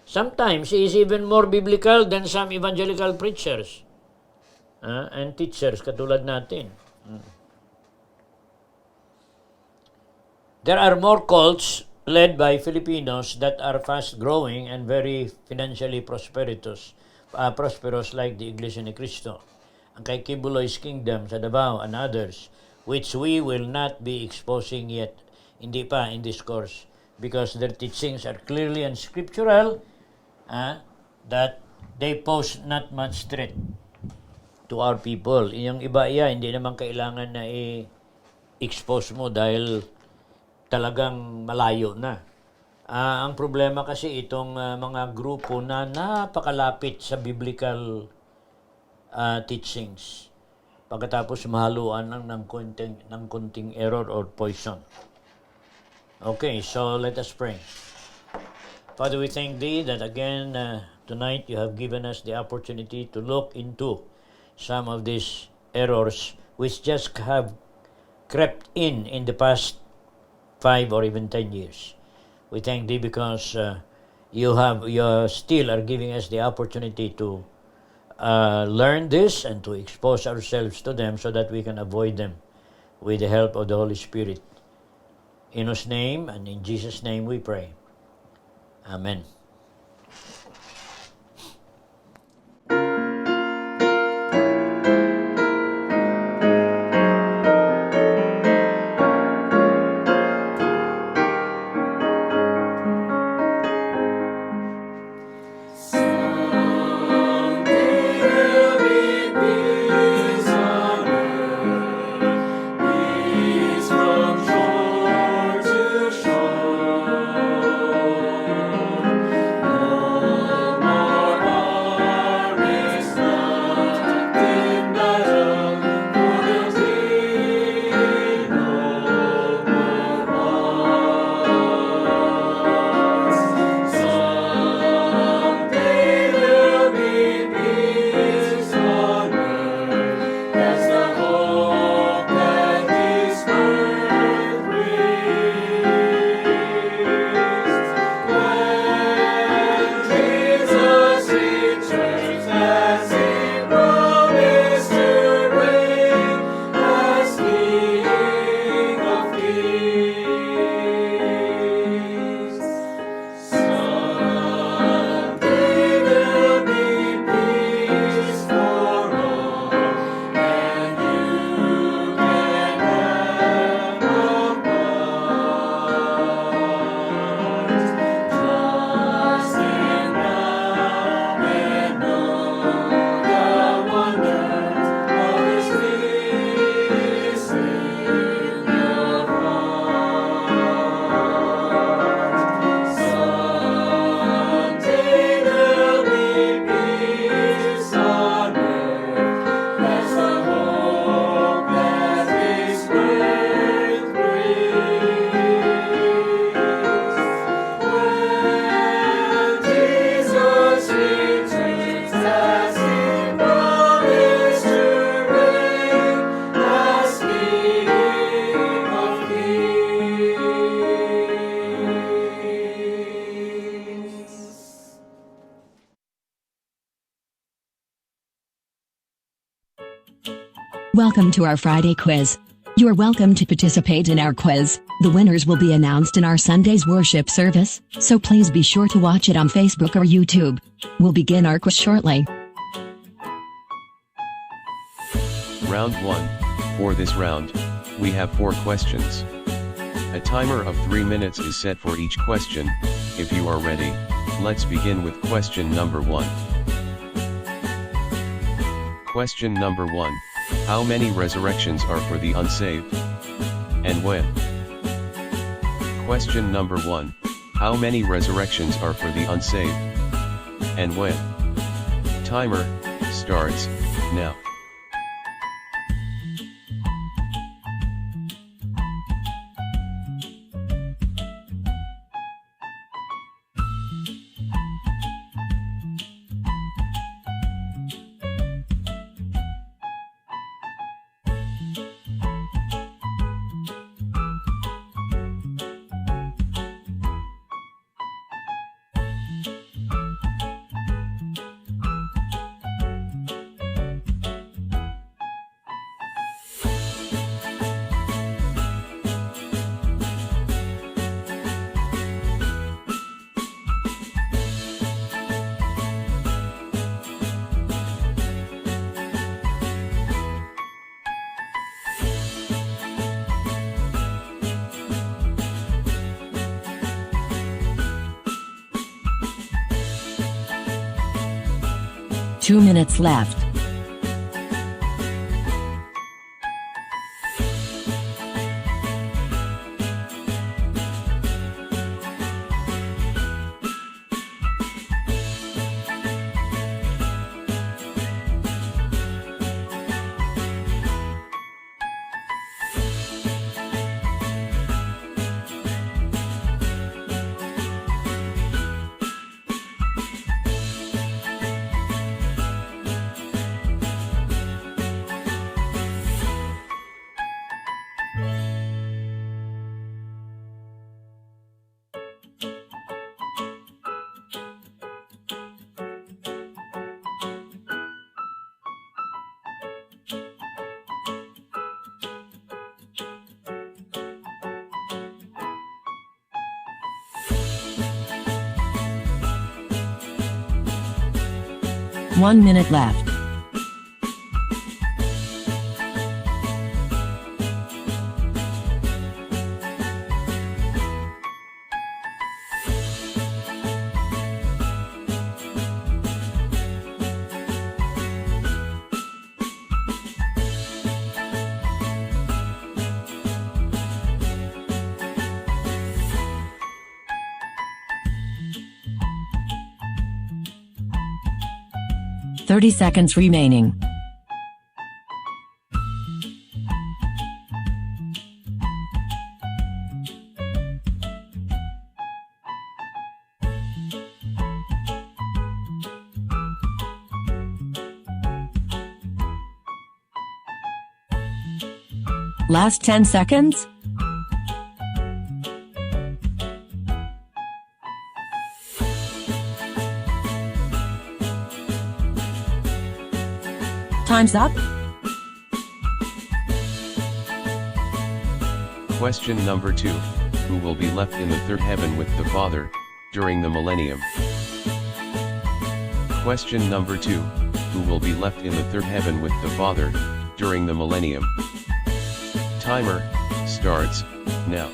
Sometimes he is even more biblical than some evangelical preachers and teachers katulad natin. There are more cults led by Filipinos that are fast-growing and very financially prosperous like the Iglesia ni Cristo, ang kay Kibuloy's Kingdom sa Davao and others, which we will not be exposing yet, hindi pa in this course, because their teachings are clearly unscriptural, that they pose not much threat to our people. Yung iba hindi naman kailangan na i-expose mo dahil talagang malayo na. Ang problema kasi itong mga grupo na napakalapit sa biblical teachings. Pagkatapos mahaluan ng konting error or poison. Okay, so let us pray. Father, we thank Thee that again tonight you have given us the opportunity to look into some of these errors which just have crept in the past 5 or even 10 years. We thank Thee because you still are giving us the opportunity to learn this and to expose ourselves to them so that we can avoid them with the help of the Holy Spirit. In His name and in Jesus' name we pray. Amen. Welcome to our Friday quiz. You are welcome to participate in our quiz. The winners will be announced in our Sunday's worship service, so please be sure to watch it on Facebook or YouTube. We'll begin our quiz shortly. Round 1. For this round, we have 4 questions. A timer of 3 minutes is set for each question. If you are ready, let's begin with question number 1. Question number 1. How many resurrections are for the unsaved? And when? Question number 1. How many resurrections are for the unsaved? And when? Timer starts now. Two minutes left. One minute left. Thirty seconds remaining. Last 10 seconds. Time's up. Question number 2. Who will be left in the third heaven with the Father during the millennium? Question number 2. Who will be left in the third heaven with the Father during the millennium? Timer starts now.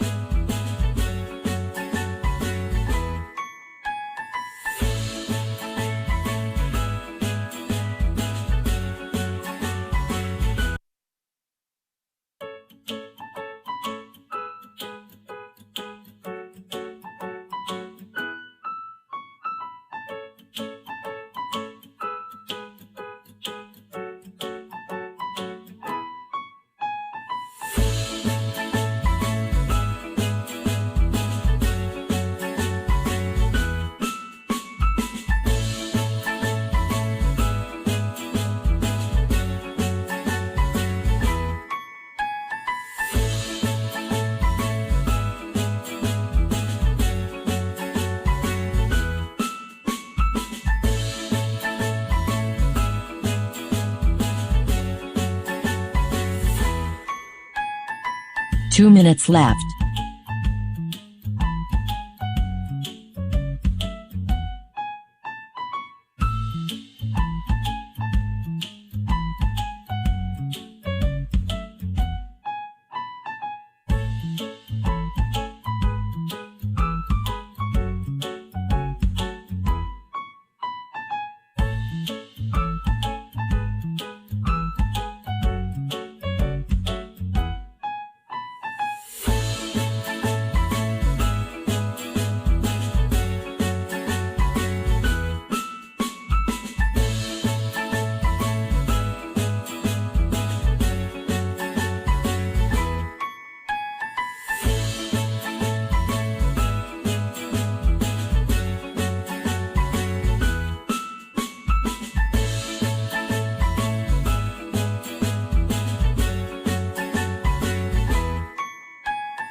2 minutes left.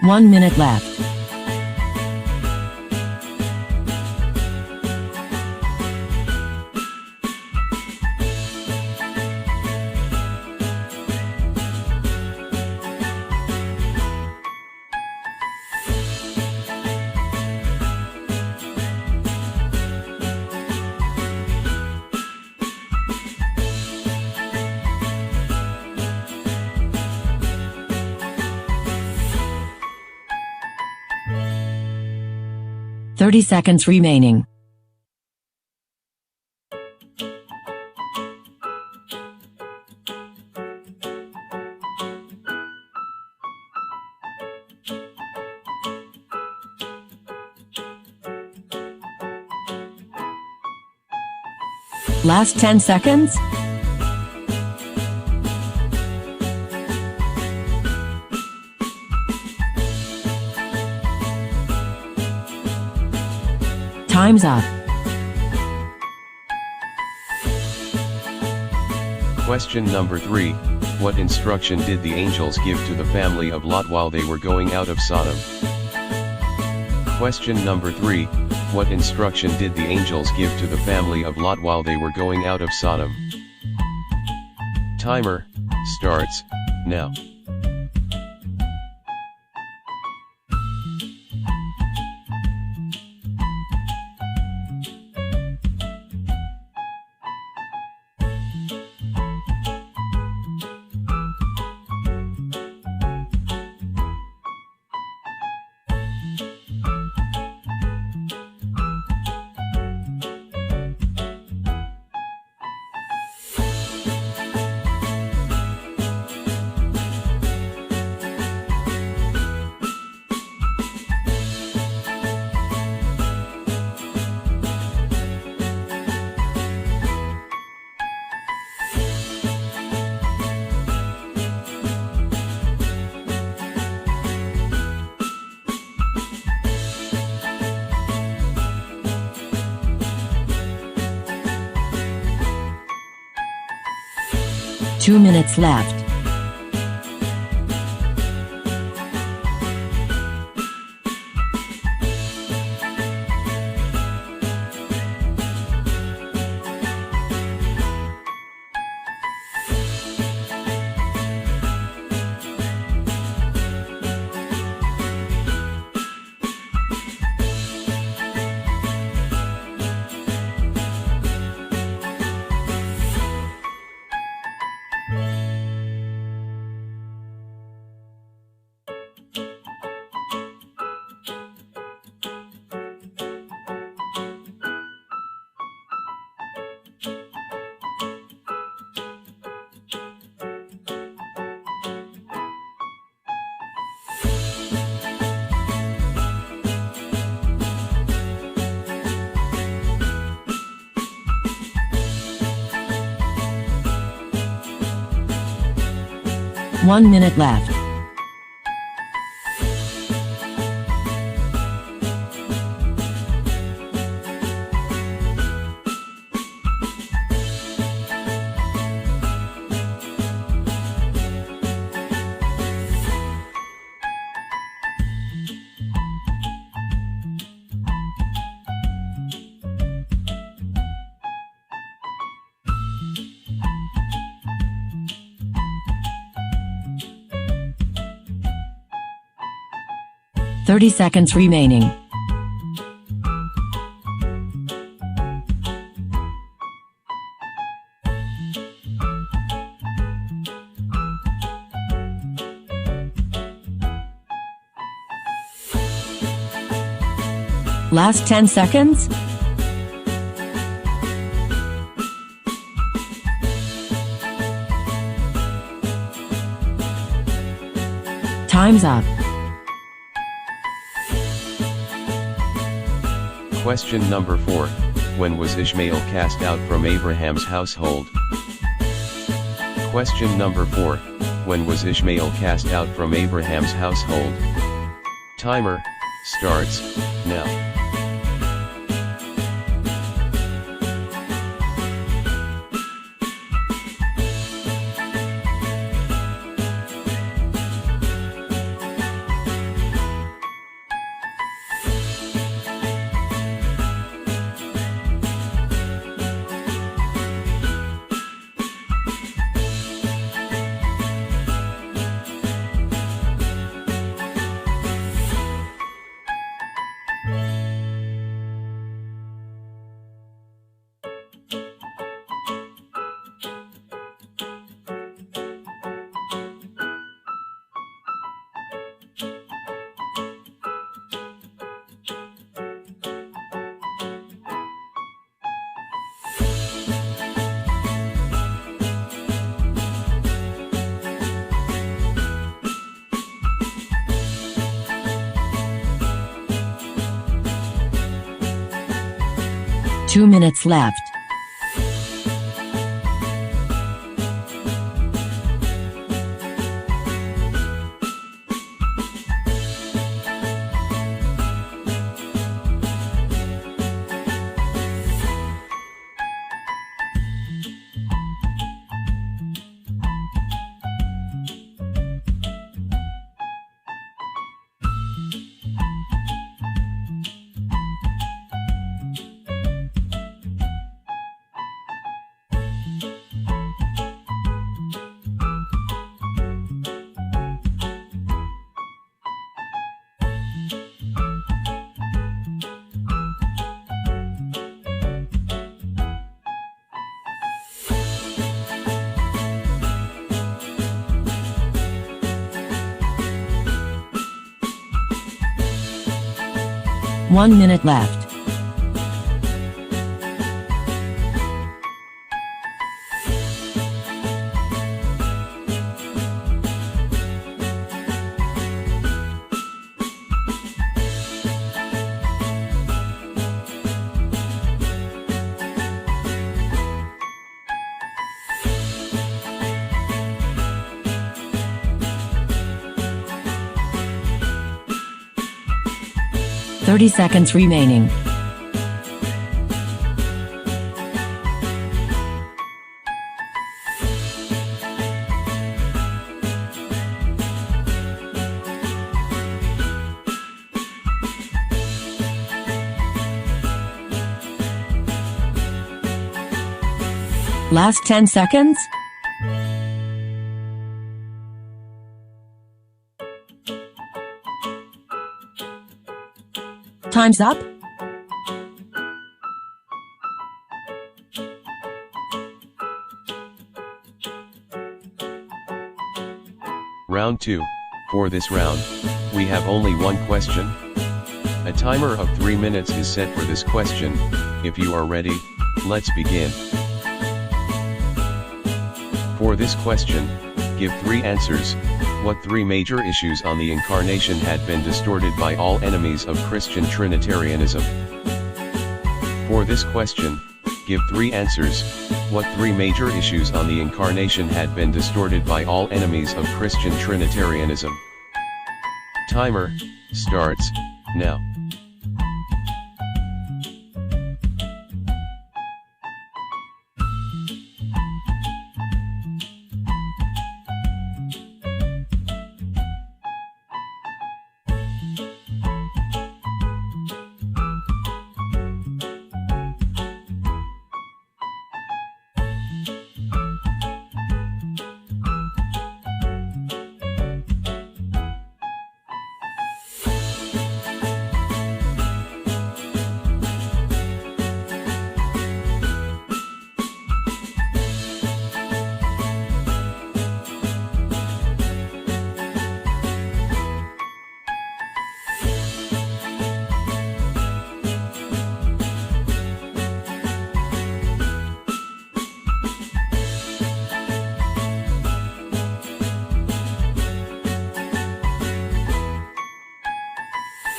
One minute left. Thirty seconds remaining. Last 10 seconds. Time's up. Question number 3. What instruction did the angels give to the family of Lot while they were going out of Sodom? Question number 3. What instruction did the angels give to the family of Lot while they were going out of Sodom? Timer starts now. Two minutes left. One minute left. 30 seconds remaining. Last 10 seconds. Time's up. Question number 4. When was Ishmael cast out from Abraham's household? Question number 4. When was Ishmael cast out from Abraham's household? Timer starts now. Two minutes left. One minute left. Thirty seconds remaining. Last 10 seconds. Time's up. Round 2. For this round, we have only one question. A timer of 3 minutes is set for this question. If you are ready, let's begin. For this question, give 3 answers. What 3 major issues on the Incarnation had been distorted by all enemies of Christian Trinitarianism? For this question, give 3 answers. What 3 major issues on the Incarnation had been distorted by all enemies of Christian Trinitarianism? Timer starts now.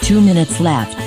2 minutes left.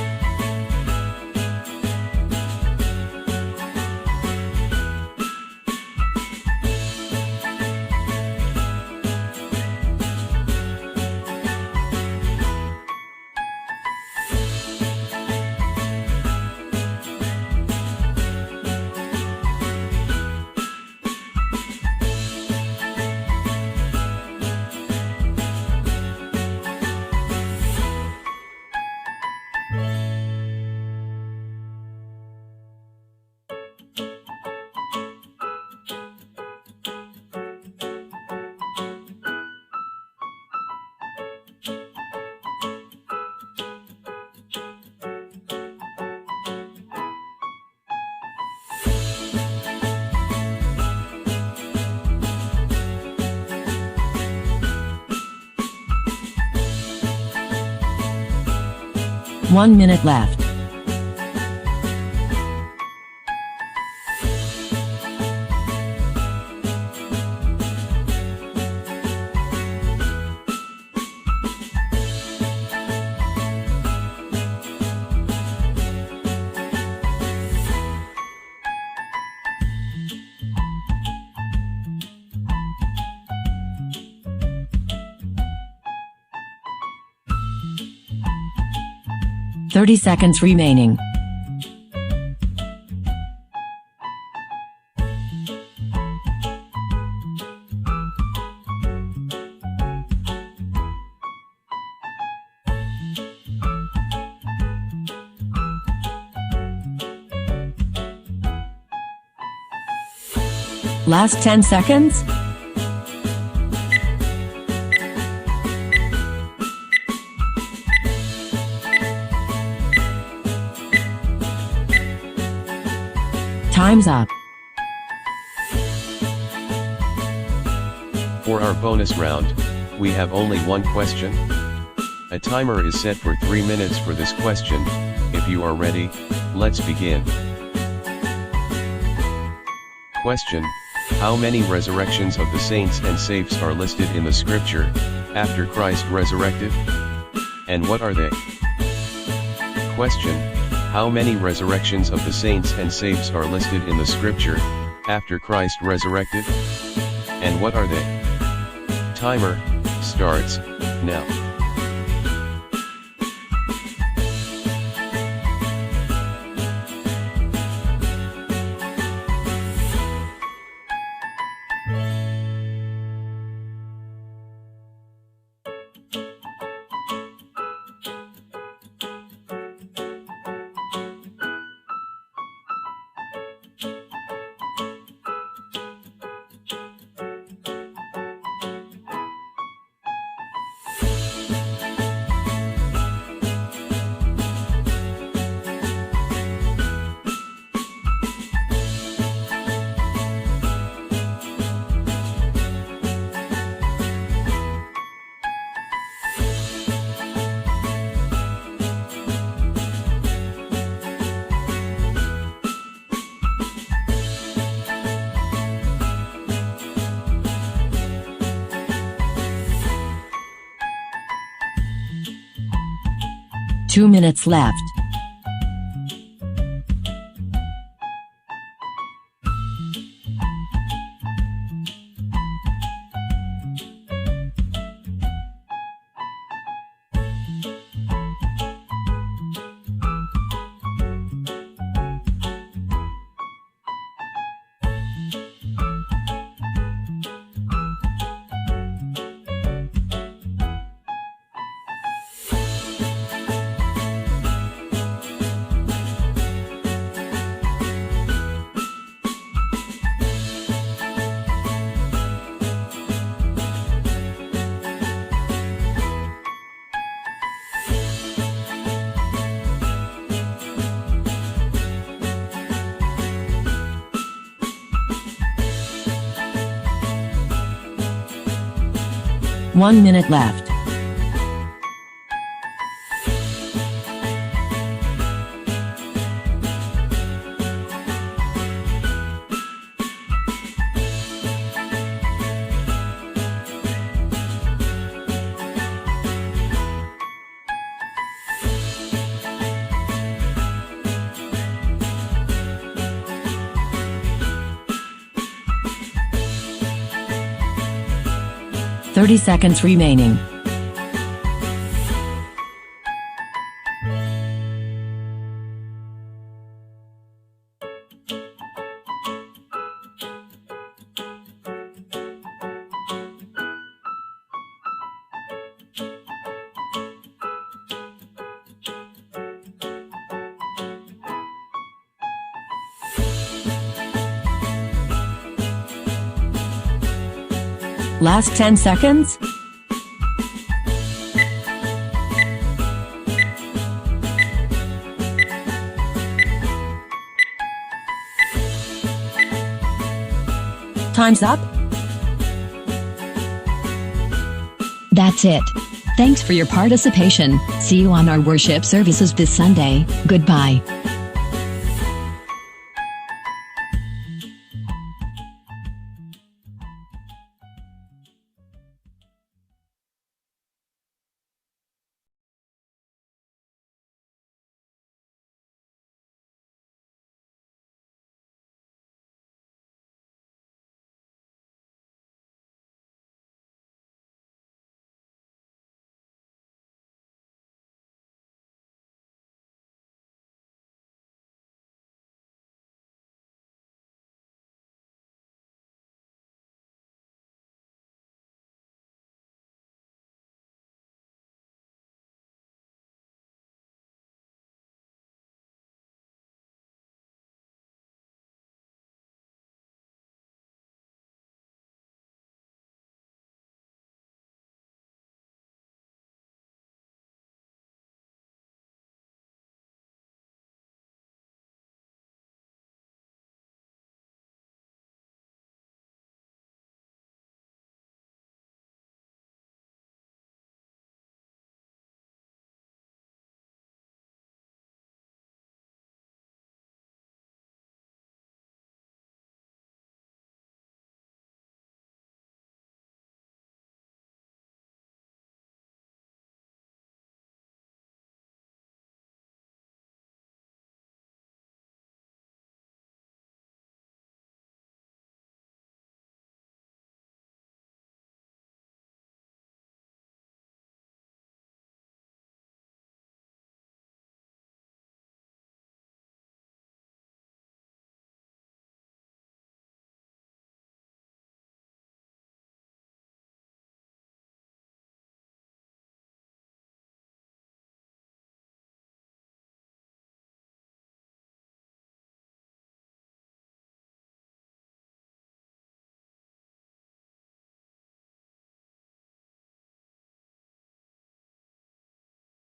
One minute left. Thirty seconds remaining. Last 10 seconds. Time's up. For our bonus round, we have only one question. A timer is set for 3 minutes for this question. If you are ready, let's begin. Question: how many resurrections of the saints and saints are listed in the scripture, after Christ resurrected? And what are they? Question: how many resurrections of the saints and saints are listed in the scripture, after Christ resurrected? And what are they? Timer starts now. Two minutes left. One minute left. 30 seconds remaining. Last 10 seconds. Time's up. That's it. Thanks for your participation. See you on our worship services this Sunday. Goodbye.